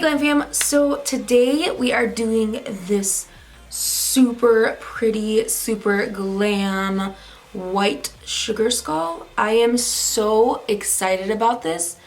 Glam Fam, so today we are doing this super pretty, super glam white sugar skull. I am so excited about this.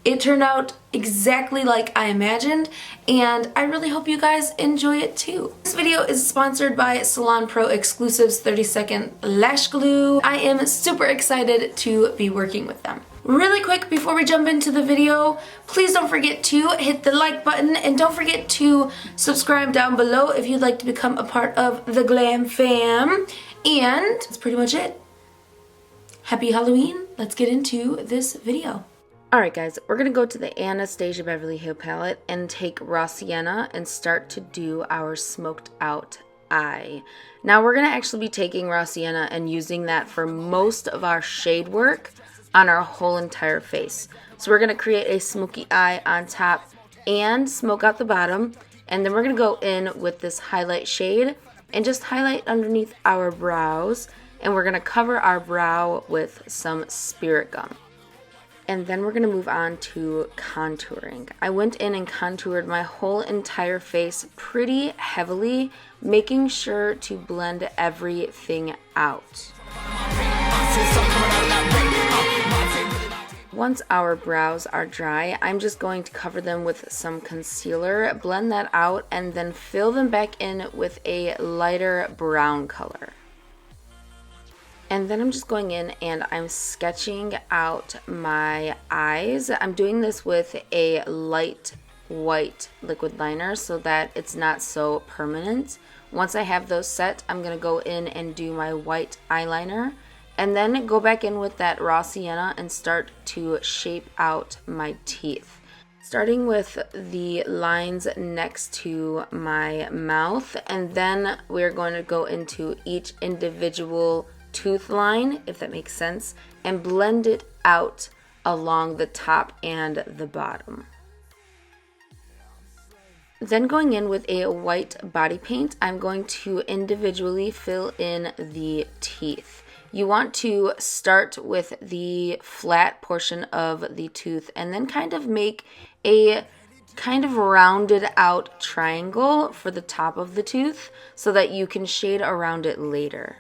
It turned out exactly like I imagined, and I really hope you guys enjoy it too. This video is sponsored by Salon Pro Exclusives 30-second lash glue. I am super excited to be working with them. Really quick before we jump into the video, please don't forget to hit the like button and don't forget to subscribe down below if you'd like to become a part of the Glam Fam. And that's pretty much it. Happy Halloween. Let's get into this video. Alright guys, we're going to go to the Anastasia Beverly Hills palette and take Raw Sienna and start to do our smoked out eye. Now we're going to actually be taking Raw Sienna and using that for most of our shade work on our whole entire face. So we're going to create a smoky eye on top and smoke out the bottom, and then we're going to go in with this highlight shade and just highlight underneath our brows, and we're going to cover our brow with some Spirit Gum. And then we're going to move on to contouring. I went in and contoured my whole entire face pretty heavily, making sure to blend everything out. Once our brows are dry, I'm just going to cover them with some concealer, blend that out, and then fill them back in with a lighter brown color. And then I'm just going in and I'm sketching out my eyes. I'm doing this with a light white liquid liner so that it's not so permanent. Once I have those set, I'm going to go in and do my white eyeliner. And then go back in with that Raw Sienna and start to shape out my teeth. Starting with the lines next to my mouth, and then we're going to go into each individual tooth line, if that makes sense, and blend it out along the top and the bottom. Then going in with a white body paint, I'm going to individually fill in the teeth. You want to start with the flat portion of the tooth and then kind of make a kind of rounded out triangle for the top of the tooth so that you can shade around it later.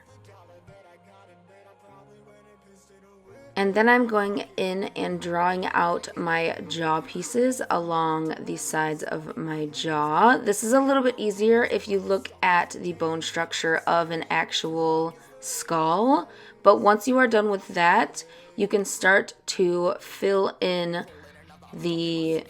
And then I'm going in and drawing out my jaw pieces along the sides of my jaw. This is a little bit easier if you look at the bone structure of an actual skull, but once you are done with that, you can start to fill in the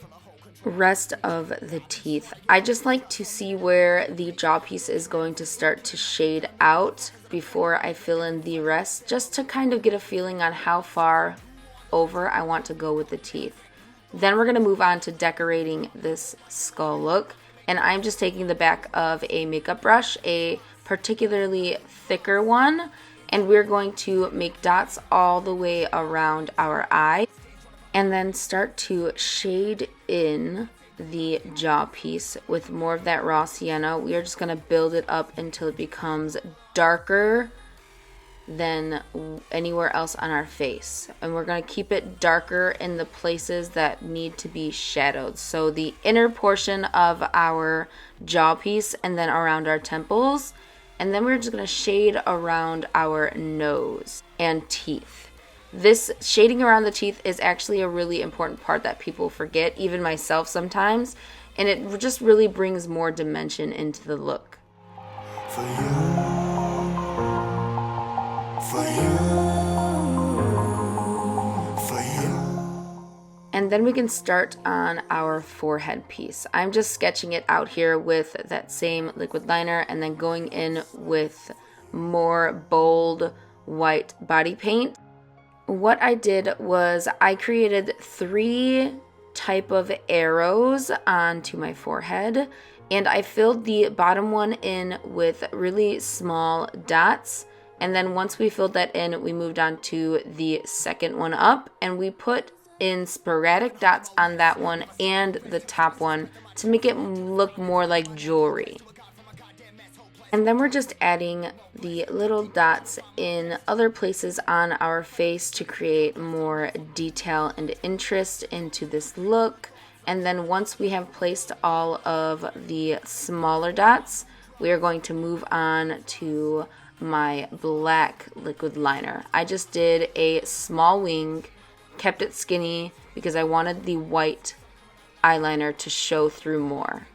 rest of the teeth. I just like to see where the jaw piece is going to start to shade out before I fill in the rest, just to kind of get a feeling on how far over I want to go with the teeth. Then we're going to move on to decorating this skull look, and I'm just taking the back of a makeup brush, a particularly thicker one, and we're going to make dots all the way around our eye and then start to shade in the jaw piece with more of that Raw Sienna. We are just going to build it up until it becomes darker than anywhere else on our face, and we're going to keep it darker in the places that need to be shadowed, so the inner portion of our jaw piece and then around our temples. And then we're just going to shade around our nose and teeth. This shading around the teeth is actually a really important part that people forget, even myself sometimes, and it just really brings more dimension into the look. For you. And then we can start on our forehead piece. I'm just sketching it out here with that same liquid liner and then going in with more bold white body paint. What I did was I created 3 type of arrows onto my forehead, and I filled the bottom one in with really small dots. And then once we filled that in, we moved on to the second one up, and we put in sporadic dots on that one and the top one to make it look more like jewelry. And then we're just adding the little dots in other places on our face to create more detail and interest into this look. And then once we have placed all of the smaller dots, we are going to move on to my black liquid liner. I just did a small wing, kept it skinny because I wanted the white eyeliner to show through more.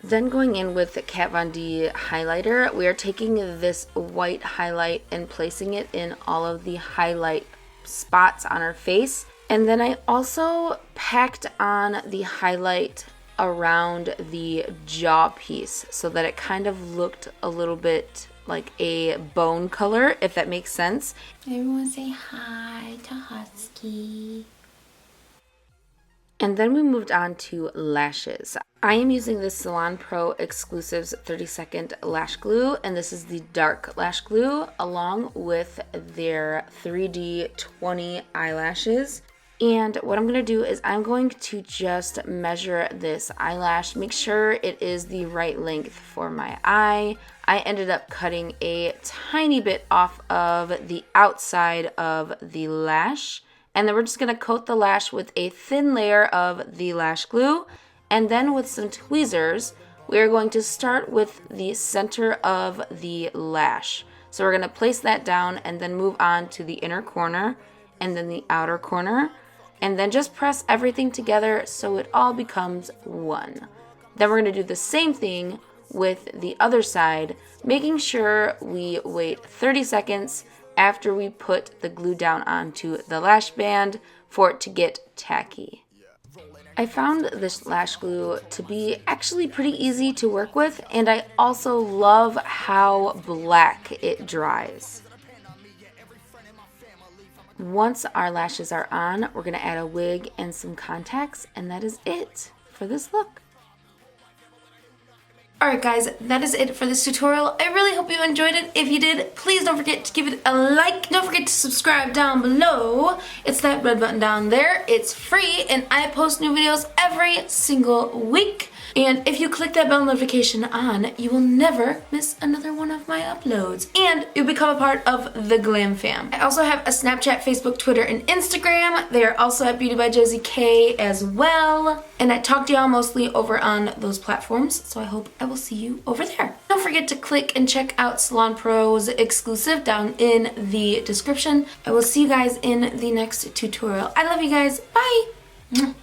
Then going in with the Kat Von D highlighter, we are taking this white highlight and placing it in all of the highlight spots on our face. And then I also packed on the highlight around the jaw piece so that it kind of looked a little bit like a bone color, if that makes sense. Everyone say hi to Husky. And then we moved on to lashes. I am using the Salon Pro Exclusives 30-second lash glue, and this is the dark lash glue along with their 3D 20 eyelashes. And what I'm going to do is I'm going to just measure this eyelash, make sure it is the right length for my eye. I ended up cutting a tiny bit off of the outside of the lash. And then we're just going to coat the lash with a thin layer of the lash glue. And then with some tweezers, we're going to start with the center of the lash. So we're going to place that down and then move on to the inner corner and then the outer corner. And then just press everything together so it all becomes one. Then we're going to do the same thing with the other side, making sure we wait 30 seconds after we put the glue down onto the lash band for it to get tacky. I found this lash glue to be actually pretty easy to work with, and I also love how black it dries. Once our lashes are on, we're going to add a wig and some contacts, and that is it for this look. Alright guys, that is it for this tutorial. I really hope you enjoyed it. If you did, please don't forget to give it a like. Don't forget to subscribe down below. It's that red button down there. It's free and I post new videos every single week. And if you click that bell notification on, you will never miss another one of my uploads. And you'll become a part of the Glam Fam. I also have a Snapchat, Facebook, Twitter, and Instagram. They are also at Beautybyjosiek as well. And I talk to y'all mostly over on those platforms, so I hope I will see you over there. Don't forget to click and check out Salon Pro's exclusive down in the description. I will see you guys in the next tutorial. I love you guys. Bye!